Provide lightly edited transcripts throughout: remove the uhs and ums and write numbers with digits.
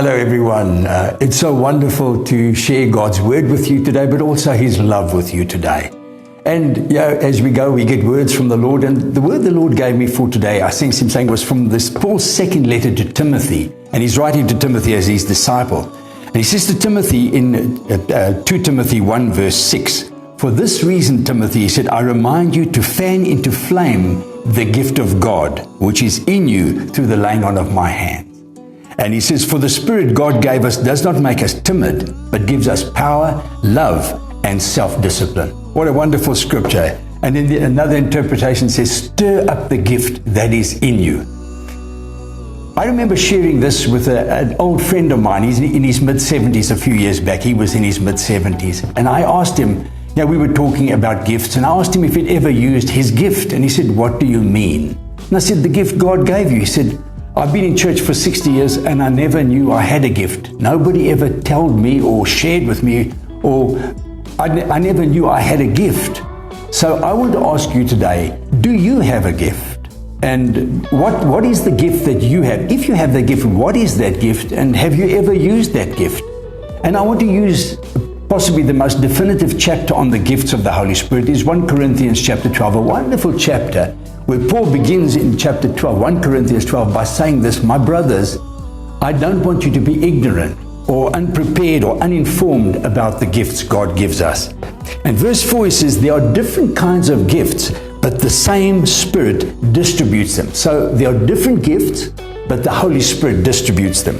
Hello everyone. It's so wonderful to share God's word with you today, but also His love with you today. And as we go, we get words from the Lord. And the word the Lord gave me for today, I sense Him saying, was from this Paul's second letter to Timothy. And he's writing to Timothy as his disciple. And he says to Timothy in 2 Timothy 1 verse 6, "For this reason, Timothy," he said, "I remind you to fan into flame the gift of God, which is in you through the laying on of my hands." And he says, "For the Spirit God gave us does not make us timid, but gives us power, love, and self-discipline." What a wonderful scripture. And in another interpretation says, "Stir up the gift that is in you." I remember sharing this with an old friend of mine. He's in his mid-70s a few years back. He was in his mid-70s. And I asked him, we were talking about gifts, and I asked him if he'd ever used his gift. And he said, "What do you mean?" And I said, "The gift God gave you." He said, "I've been in church for 60 years and I never knew I had a gift. Nobody ever told me or shared with me, or I never knew I had a gift." So I want to ask you today, do you have a gift? And what is the gift that you have? If you have the gift, what is that gift? And have you ever used that gift? And I want to use possibly the most definitive chapter on the gifts of the Holy Spirit is 1 Corinthians chapter 12, a wonderful chapter where Paul begins in chapter 12, 1 Corinthians 12, by saying this, "My brothers, I don't want you to be ignorant or unprepared or uninformed about the gifts God gives us." And verse 4, he says, "There are different kinds of gifts, but the same Spirit distributes them." So there are different gifts, but the Holy Spirit distributes them.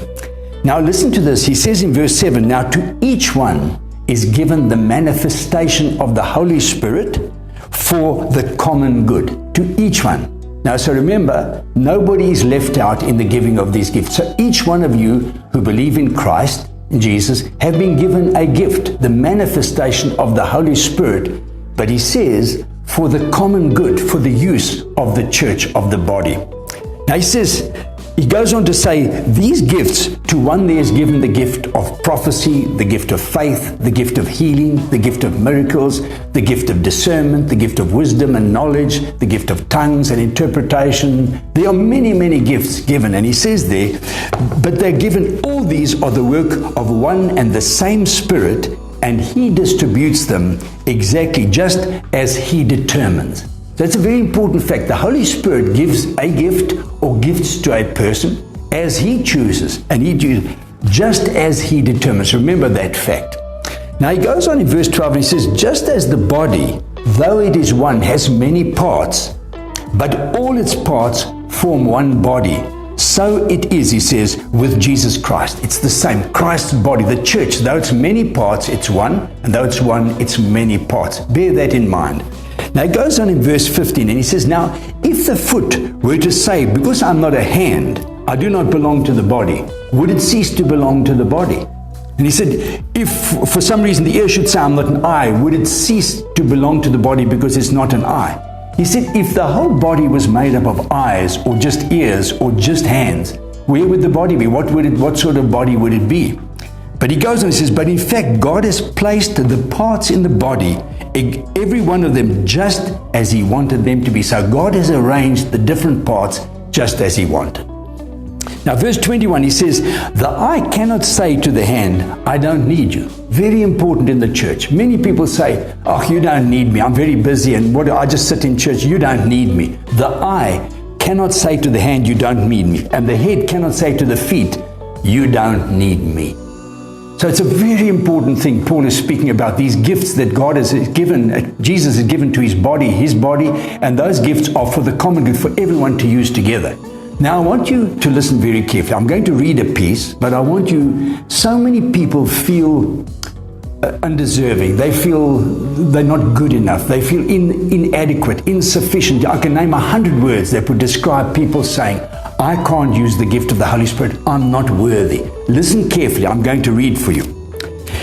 Now listen to this. He says in verse 7, "Now to each one is given the manifestation of the Holy Spirit for the common good." To each one. Now, so remember, nobody is left out in the giving of these gifts. So each one of you who believe in Christ, in Jesus, have been given a gift, the manifestation of the Holy Spirit. But he says, for the common good, for the use of the church, of the body. Now he goes on to say, these gifts, to one there is given the gift of prophecy, the gift of faith, the gift of healing, the gift of miracles, the gift of discernment, the gift of wisdom and knowledge, the gift of tongues and interpretation. There are many, many gifts given. And he says there, but they're given, all these are the work of one and the same Spirit, and He distributes them exactly just as He determines. That's a very important fact. The Holy Spirit gives a gift or gifts to a person as He chooses, and He chooses just as He determines. Remember that fact. Now he goes on in verse 12 and he says, "Just as the body, though it is one, has many parts, but all its parts form one body, so it is," he says, "with Jesus Christ." It's the same. Christ's body, the church, though it's many parts, it's one, and though it's one, it's many parts. Bear that in mind. Now he goes on in verse 15 and he says, "Now if the foot were to say, 'Because I'm not a hand, I do not belong to the body,' would it cease to belong to the body?" And he said, "If for some reason the ear should say, 'I'm not an eye,' would it cease to belong to the body because it's not an eye?" He said, "If the whole body was made up of eyes or just ears or just hands, where would the body be? What sort of body would it be?" But he goes on and says, "But in fact, God has placed the parts in the body, every one of them, just as He wanted them to be." So God has arranged the different parts just as He wanted. Now verse 21, he says, "The eye cannot say to the hand, 'I don't need you.'" Very important in the church. Many people say, "Oh, you don't need me. I'm very busy and I just sit in church. You don't need me." The eye cannot say to the hand, "You don't need me." And the head cannot say to the feet, "You don't need me." So it's a very important thing. Paul is speaking about these gifts that God has given, Jesus has given to His body, and those gifts are for the common good, for everyone to use together. Now I want you to listen very carefully. I'm going to read a piece, but I want you, so many people feel undeserving. They feel they're not good enough. They feel inadequate, insufficient. I can name 100 words that would describe people saying, "I can't use the gift of the Holy Spirit. I'm not worthy." Listen carefully. I'm going to read for you.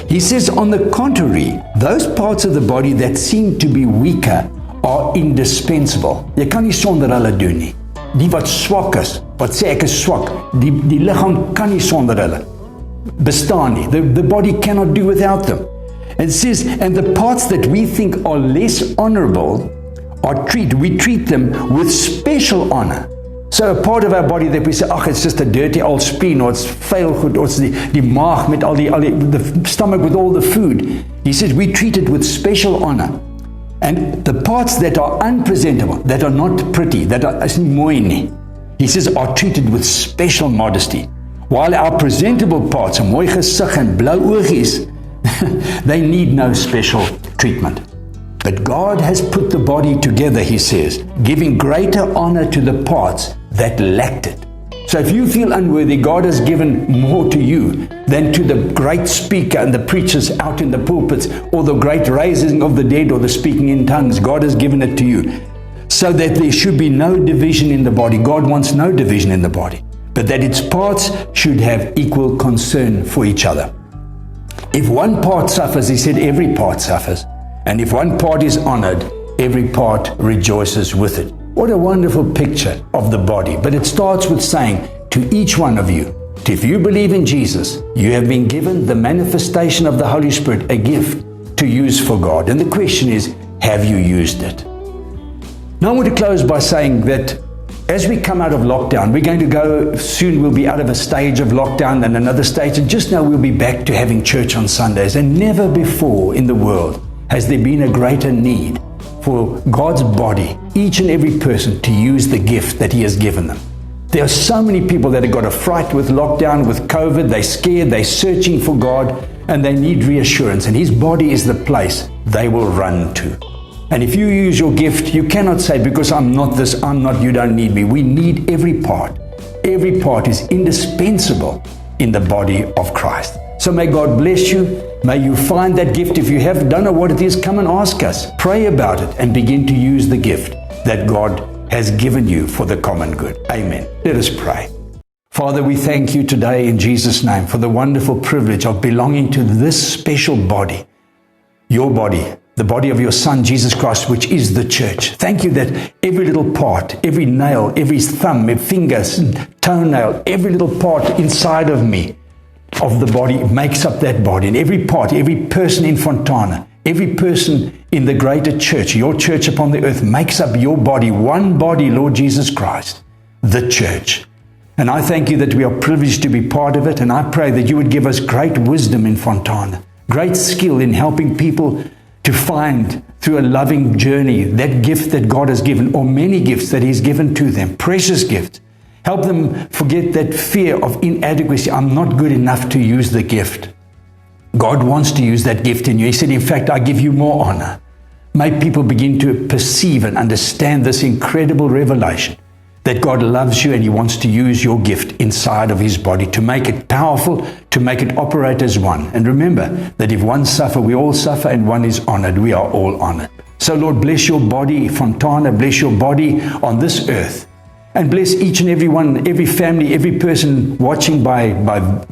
He says, "On the contrary, those parts of the body that seem to be weaker are indispensable." Jy kan nie sonder hulle doen nie. Die wat swak is, wat sê ek is swak, die liggaam kan nie sonder hulle bestaan nie. The body cannot do without them. And it says, "And the parts that we think are less honorable we treat them with special honor, So a part of our body that we say, it's just a dirty old spleen, or it's veilgoed, or it's the maag met the stomach with all the food. He says we treat it with special honor. And the parts that are unpresentable, that are not pretty, that are mooi nie, he says are treated with special modesty. While our presentable parts, 'n mooi gesig en blou oogies, they need no special treatment. But God has put the body together, he says, giving greater honor to the parts that lacked it. So if you feel unworthy, God has given more to you than to the great speaker and the preachers out in the pulpits, or the great raising of the dead, or the speaking in tongues. God has given it to you so that there should be no division in the body. God wants no division in the body, but that its parts should have equal concern for each other. If one part suffers, he said, every part suffers. And if one part is honored, every part rejoices with it. What a wonderful picture of the body. But it starts with saying to each one of you, if you believe in Jesus, you have been given the manifestation of the Holy Spirit, a gift to use for God. And the question is, have you used it? Now I want to close by saying that as we come out of lockdown, we're going to go, soon we'll be out of a stage of lockdown and another stage, and just now we'll be back to having church on Sundays. And never before in the world has there been a greater need for God's body, each and every person, to use the gift that He has given them. There are so many people that have got a fright with lockdown, with COVID. They're scared, they're searching for God, and they need reassurance. And His body is the place they will run to. And if you use your gift, you cannot say, because I'm not this, I'm not, you don't need me. We need every part. Every part is indispensable in the body of Christ. So may God bless you. May you find that gift. If you don't know what it is, come and ask us. Pray about it and begin to use the gift that God has given you for the common good. Amen. Let us pray. Father, we thank you today in Jesus' name for the wonderful privilege of belonging to this special body, your body, the body of your Son, Jesus Christ, which is the church. Thank you that every little part, every nail, every thumb, every finger, toenail, every little part inside of me, of the body, makes up that body. And every part, every person in Fontana, every person in the greater church, your church upon the earth, makes up your body, one body, Lord Jesus Christ, the church. And I thank you that we are privileged to be part of it. And I pray that you would give us great wisdom in Fontana, great skill in helping people to find through a loving journey that gift that God has given, or many gifts that He's given to them, precious gifts. Help them forget that fear of inadequacy. I'm not good enough to use the gift. God wants to use that gift in you. He said, in fact, I give you more honor. May people begin to perceive and understand this incredible revelation that God loves you and He wants to use your gift inside of His body to make it powerful, to make it operate as one. And remember that if one suffer, we all suffer, and one is honored, we are all honored. So Lord, bless your body, Fontana, bless your body on this earth. And bless each and every one, every family, every person watching by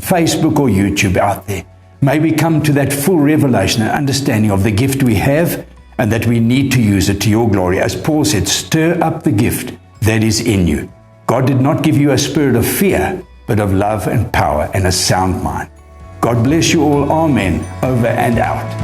Facebook or YouTube out there. May we come to that full revelation and understanding of the gift we have, and that we need to use it to your glory. As Paul said, stir up the gift that is in you. God did not give you a spirit of fear, but of love and power and a sound mind. God bless you all. Amen. Over and out.